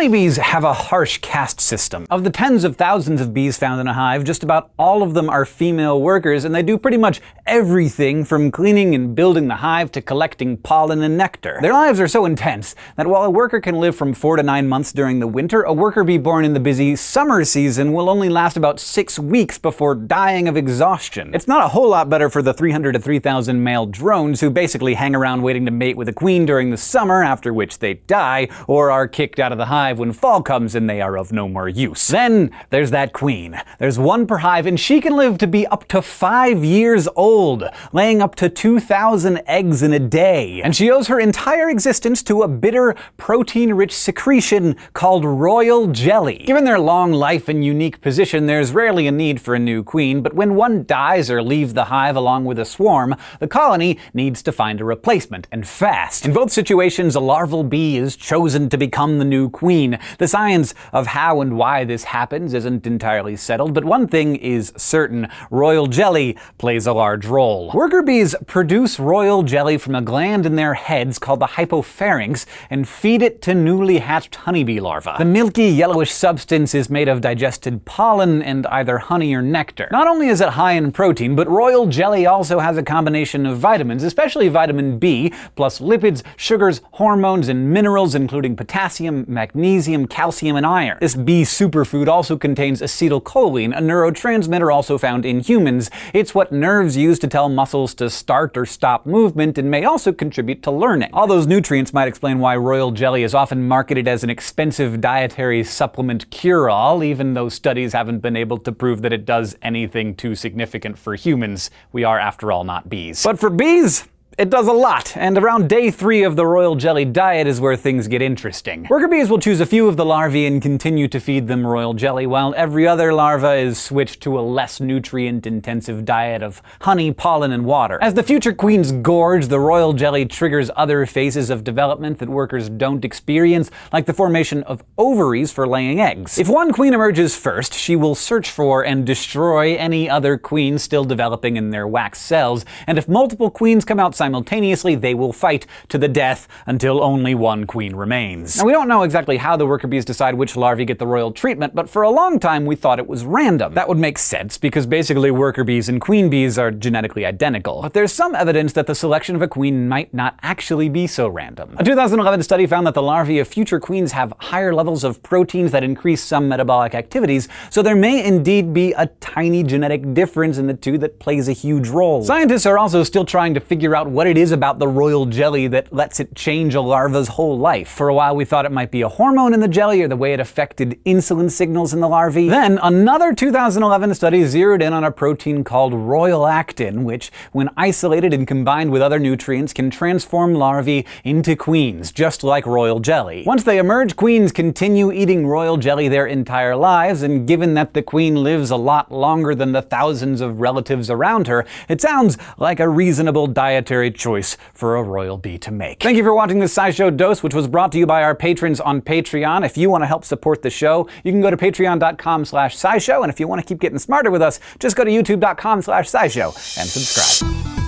Honeybees have a harsh caste system. Of the tens of thousands of bees found in a hive, just about all of them are female workers, and they do pretty much everything from cleaning and building the hive to collecting pollen and nectar. Their lives are so intense that while a worker can live from 4 to 9 months during the winter, a worker bee born in the busy summer season will only last about 6 weeks before dying of exhaustion. It's not a whole lot better for the 300 to 3,000 male drones who basically hang around waiting to mate with a queen during the summer, after which they die, or are kicked out of the hive when fall comes and they are of no more use. Then there's that queen. There's one per hive, and she can live to be up to 5 years old, laying up to 2,000 eggs in a day. And she owes her entire existence to a bitter, protein-rich secretion called royal jelly. Given their long life and unique position, there's rarely a need for a new queen, but when one dies or leaves the hive along with a swarm, the colony needs to find a replacement, and fast. In both situations, a larval bee is chosen to become the new queen. The science of how and why this happens isn't entirely settled, but one thing is certain: royal jelly plays a large role. Worker bees produce royal jelly from a gland in their heads called the hypopharynx and feed it to newly hatched honeybee larvae. The milky yellowish substance is made of digested pollen and either honey or nectar. Not only is it high in protein, but royal jelly also has a combination of vitamins, especially vitamin B, plus lipids, sugars, hormones, and minerals including potassium, magnesium, calcium, and iron. This bee superfood also contains acetylcholine, a neurotransmitter also found in humans. It's what nerves use to tell muscles to start or stop movement, and may also contribute to learning. All those nutrients might explain why royal jelly is often marketed as an expensive dietary supplement cure-all, even though studies haven't been able to prove that it does anything too significant for humans. We are, after all, not bees. But for bees, it does a lot, and around day 3 of the royal jelly diet is where things get interesting. Worker bees will choose a few of the larvae and continue to feed them royal jelly, while every other larva is switched to a less nutrient-intensive diet of honey, pollen, and water. As the future queens gorge, the royal jelly triggers other phases of development that workers don't experience, like the formation of ovaries for laying eggs. If one queen emerges first, she will search for and destroy any other queen still developing in their wax cells, and if multiple queens come out simultaneously, they will fight to the death until only one queen remains. Now, we don't know exactly how the worker bees decide which larvae get the royal treatment, but for a long time we thought it was random. That would make sense, because basically worker bees and queen bees are genetically identical. But there's some evidence that the selection of a queen might not actually be so random. A 2011 study found that the larvae of future queens have higher levels of proteins that increase some metabolic activities, so there may indeed be a tiny genetic difference in the two that plays a huge role. Scientists are also still trying to figure out what it is about the royal jelly that lets it change a larva's whole life. For a while we thought it might be a hormone in the jelly or the way it affected insulin signals in the larvae. Then another 2011 study zeroed in on a protein called royal actin, which, when isolated and combined with other nutrients, can transform larvae into queens, just like royal jelly. Once they emerge, queens continue eating royal jelly their entire lives, and given that the queen lives a lot longer than the thousands of relatives around her, it sounds like a reasonable dietary choice for a royal bee to make. Thank you for watching this SciShow Dose, which was brought to you by our patrons on Patreon. If you want to help support the show, you can go to patreon.com/scishow, and if you want to keep getting smarter with us, just go to youtube.com/scishow and subscribe.